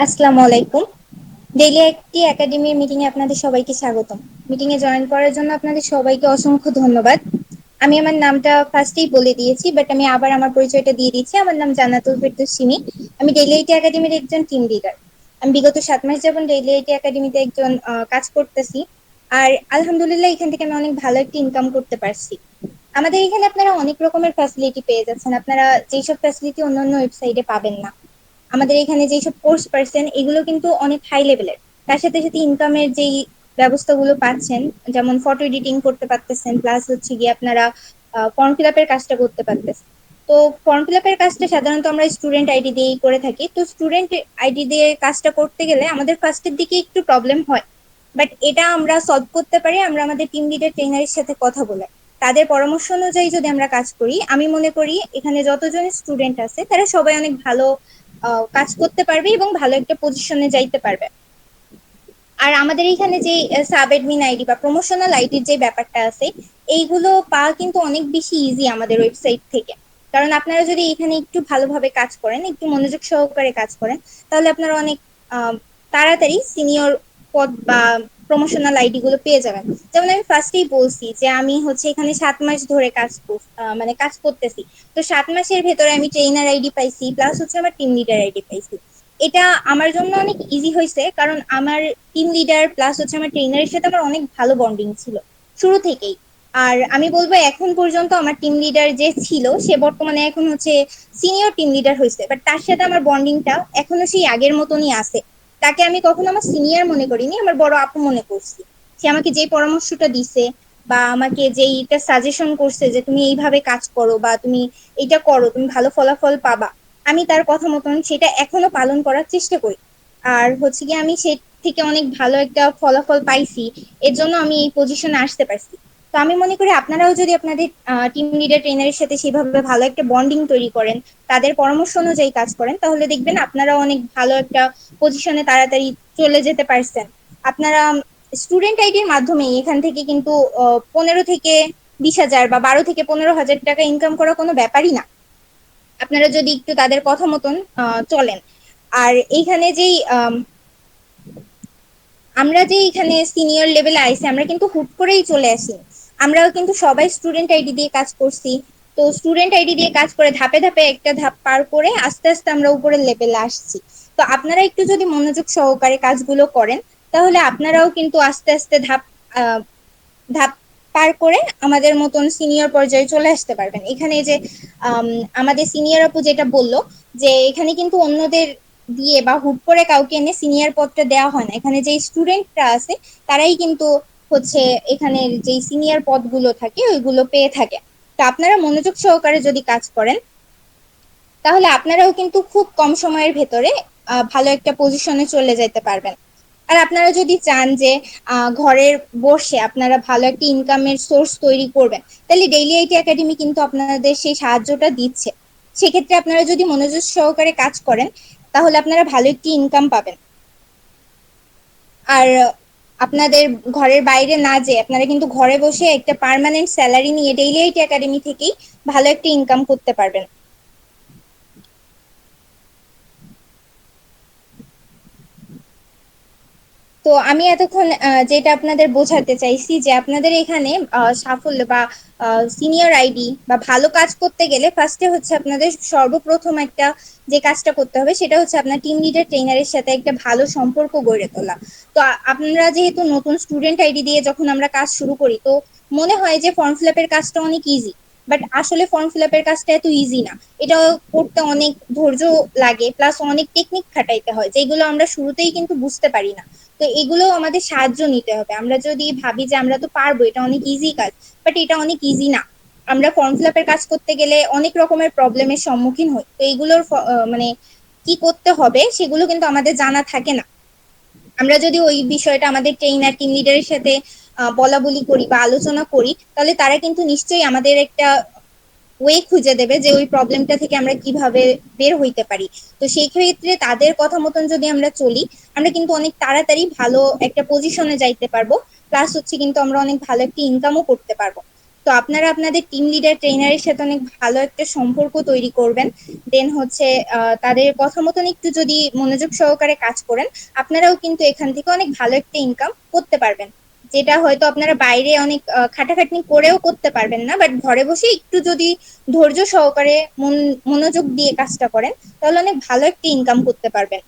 আসসালামু আলাইকুম। ডেইলি একটি একাডেমির মিটিং এ আপনাদের সবাইকে স্বাগতম। মিটিং এ জয়েন করার জন্য আপনাদের সবাইকে অসংখ্য ধন্যবাদ। আমি আমার নামটা ফার্স্টেই বলে দিয়েছি, বাট আমি আবার আমার পরিচয়টা দিয়ে দিচ্ছি। আমার নাম জান্নাতুল ফেরদৌস সিমি। আমি ডেইলি আইটি একাডেমির একজন টিম লিডার। আমি বিগত 7 মাস যাবত ডেইলি আইটি একাডেমিতে একজন কাজ করতেছি। আর আলহামদুলিল্লাহ এখান থেকে আমি অনেক ভালো একটা ইনকাম করতে পারছি। আমাদের এখানে আপনারা অনেক রকমের ফ্যাসিলিটি পেয়ে যাচ্ছেন, আপনারা যেসব ফ্যাসিলিটি অন্যান্য ওয়েবসাইটে পাবেন না। আমাদের এখানে যেসব কোর্স পার্সন এগুলো কিন্তু অনেক হাই লেভেলের, তার সাথে সাথে ইনকামের যেই ব্যবস্থাগুলো পাচ্ছেন, যেমন ফটো এডিটিং করতে পারতেছেন, প্লাস হচ্ছে গিয়ে আপনারা ফর্ম ফিল আপের কাজটা করতে পারতেছেন। তো ফর্ম ফিল আপের কাজটা সাধারণত আমরা স্টুডেন্ট আইডি দিয়েই করে থাকি। তো স্টুডেন্ট আইডি দিয়ে কাজটা করতে গেলে আমাদের ফার্স্টের দিকে একটু প্রবলেম হয়, বাট এটা আমরা সলভ করতে পারি আমরা আমাদের টিম লিডার ট্রেনারের সাথে কথা বলে। তাদের পরামর্শ অনুযায়ী যদি আমরা কাজ করি, আমি মনে করি এখানে যতজন স্টুডেন্ট আছে তারা সবাই অনেক ভালো কাজ করতে পারবে এবং ভালো একটা পজিশনে যাইতে পারবে। আর আমাদের এখানে যে সাব এডমিন আইডি বা প্রমোশনাল আইডির যে ব্যাপারটা আছে, এইগুলো পাওয়া কিন্তু অনেক বেশি ইজি আমাদের ওয়েবসাইট থেকে। কারণ আপনারা যদি এখানে একটু ভালোভাবে কাজ করেন, একটু মনোযোগ সহকারে কাজ করেন, তাহলে আপনারা অনেক তাড়াতাড়ি সিনিয়র পদ বা প্রমোশনাল আইডি গুলো পেয়ে যাবেন। যেমন আমি ফার্স্টেই বলছি যে আমি হচ্ছে এখানে 7 মাস ধরে মানে কাজ করতেছি। তো 7 মাসের ভেতরে আমি ট্রেনার আইডি পাইছি, প্লাস হচ্ছে আমার টিম লিডার আইডি পাইছি। এটা আমার জন্য অনেক ইজি হয়েছে, কারণ আমার টিম লিডার প্লাস হচ্ছে আমার ট্রেনারের সাথে আমার অনেক ভালো বন্ডিং ছিল শুরু থেকেই। আর আমি বলবো এখন পর্যন্ত আমার টিম লিডার যে ছিল সে বর্তমানে এখন হচ্ছে সিনিয়র টিম লিডার হয়েছে, বাট তার সাথে আমার বন্ডিংটা এখনো সেই আগের মতনই আছে। তাকে আমি কখনো আমার সিনিয়র মনে করিনি, আমার বড় আপু মনে করছি। সে আমাকে যে পরামর্শটা দিছে বা আমাকে যেইটা সাজেশন করছে যে তুমি এইভাবে কাজ করো বা তুমি এইটা করো, তুমি ভালো ফলাফল পাবা, আমি তার কথা মতন সেটা এখনো পালন করার চেষ্টা করি। আর হচ্ছে কি আমি সে থেকে অনেক ভালো একটা ফলাফল পাইছি, এর জন্য আমি এই পজিশনে আসতে পারছি। তো আমি মনে করি আপনারাও যদি আপনাদের টিম লিডার ট্রেনারের সাথে সেভাবে ভালো একটা বন্ডিং তৈরি করেন, তাদের পরামর্শ অনুযায়ী কাজ করেন, তাহলে দেখবেন আপনারাও অনেক ভালো একটা পজিশনে তাড়াতাড়ি চলে যেতে পারছেন। আপনারা স্টুডেন্ট আইডির মাধ্যমে এখান থেকে কিন্তু 15 থেকে 20 হাজার বা 12 থেকে 15 হাজার টাকা ইনকাম করা কোনো ব্যাপারই না, আপনারা যদি একটু তাদের কথা মতন চলেন। আর এইখানে যেই আমরা যে এখানে সিনিয়র লেভেলে আইছি, আমরা কিন্তু হুট করেই চলে আসি। আমরাও কিন্তু সবাই স্টুডেন্ট আইডি দিয়ে কাজ করছি। তো স্টুডেন্ট আইডি দিয়ে কাজ করে ধাপে ধাপে একটা ধাপ পার করে আস্তে আস্তে আমরা উপরের লেভেলে আসছি। তো আপনারা একটু যদি মনোযোগ সহকারে কাজগুলো করেন, তাহলে আপনারাও কিন্তু আস্তে আস্তে আহ, ধাপ পার করে আমাদের মতন সিনিয়র পর্যায়ে চলে আসতে পারবেন। এখানে যে আম, আমাদের সিনিয়র আপু যেটা বললো, যে এখানে কিন্তু অন্যদের দিয়ে বা হুট করে কাউকে এনে সিনিয়র পদটা দেওয়া হয় না, এখানে যে স্টুডেন্টরা আছে তারাই কিন্তু হচ্ছে এখানে যে সিনিয়র পদগুলো থাকে ওইগুলো পেয়ে থাকে। তো আপনারা মনোযোগ সহকারে যদি কাজ করেন, তাহলে আপনারাও কিন্তু খুব কম সময়ের ভেতরে ভালো একটা পজিশনে চলে যেতে পারবেন। আর আপনারা যদি চান যে ঘরের বসে আপনারা ভালো একটা ইনকামের সোর্স তৈরি করবেন, তাহলে ডেইলি আইটি একাডেমি কিন্তু আপনাদের সেই সাহায্যটা দিচ্ছে। সেক্ষেত্রে আপনারা যদি মনোযোগ সহকারে কাজ করেন, তাহলে আপনারা ভালো একটি ইনকাম পাবেন। আর আপনাদের ঘরের বাইরে না যেয়ে আপনারা কিন্তু ঘরে বসে একটা পার্মানেন্ট স্যালারি নিয়ে ডেইলি আইটি একাডেমি থেকেই ভালো একটা ইনকাম করতে পারবেন। তো আমি এতক্ষণ যেটা আপনাদের বোঝাতে চাইছি যে আপনাদের এখানে সাফল্য বা সিনিয়র আইডি বা ভালো কাজ করতে গেলে ফার্স্টে হচ্ছে আপনাদের সর্বপ্রথম একটা যে কাজটা করতে হবে সেটা হচ্ছে আপনার টিম লিডার ট্রেনারের সাথে একটা ভালো সম্পর্ক গড়ে তোলা। তো আপনারা যেহেতু নতুন স্টুডেন্ট আইডি দিয়ে যখন আমরা কাজ শুরু করি, তো মনে হয় যে ফর্ম ফিল আপের কাজটা অনেক ইজি, বাট আসলে ফর্ম ফিল আপের কাজটা এত ইজি না। এটা করতে অনেক ধৈর্য লাগে, প্লাস অনেক টেকনিক খাটাইতে হয়, যেগুলো আমরা শুরুতেই কিন্তু বুঝতে পারি না। তো এগুলো আমাদের সাহায্য নিতে হবে। আমরা যদি ভাবি যে আমরা তো পারবো, এটা অনেক ইজি কাজ, বাট এটা অনেক ইজি না। আমরা ফর্ম ফিল আপের কাজ করতে গেলে অনেক রকমের প্রবলেমের সম্মুখীন হই। তো এইগুলোর মানে কি করতে হবে সেগুলো কিন্তু আমাদের জানা থাকে না। আমরা যদি ওই বিষয়টা আমাদের ট্রেইনার টিম লিডারের সাথে বলা বলি করি বা আলোচনা করি, তাহলে তারা কিন্তু নিশ্চয়ই আমাদের একটা ওয়ে খুঁজে দেবে যে ওই প্রবলেমটা থেকে আমরা কিভাবে বের হইতে পারি। তো সেই ক্ষেত্রে তাদের কথা মতন যদি আমরা চলি, আমরা কিন্তু অনেক তাড়াতাড়ি ভালো একটা পজিশনে যাইতে পারবো, প্লাস হচ্ছে কিন্তু আমরা অনেক ভালো একটা ইনকামও করতে পারবো। তো আপনারা আপনাদের টিম লিডার ট্রেনারের সাথে অনেক ভালো একটা সম্পর্ক তৈরি করবেন। দেন হচ্ছে তাদের কথা মতন একটু যদি মনোযোগ সহকারে কাজ করেন, আপনারাও কিন্তু এখান থেকে অনেক ভালো একটা ইনকাম করতে পারবেন। যেটা হয়তো আপনারা বাইরে অনেক খাটাখাটনি করেও করতে পারবেন না, বাট ঘরে বসে একটু যদি ধৈর্য সহকারে মনোযোগ দিয়ে কাজটা করেন, তাহলে অনেক ভালো একটা ইনকাম করতে পারবেন।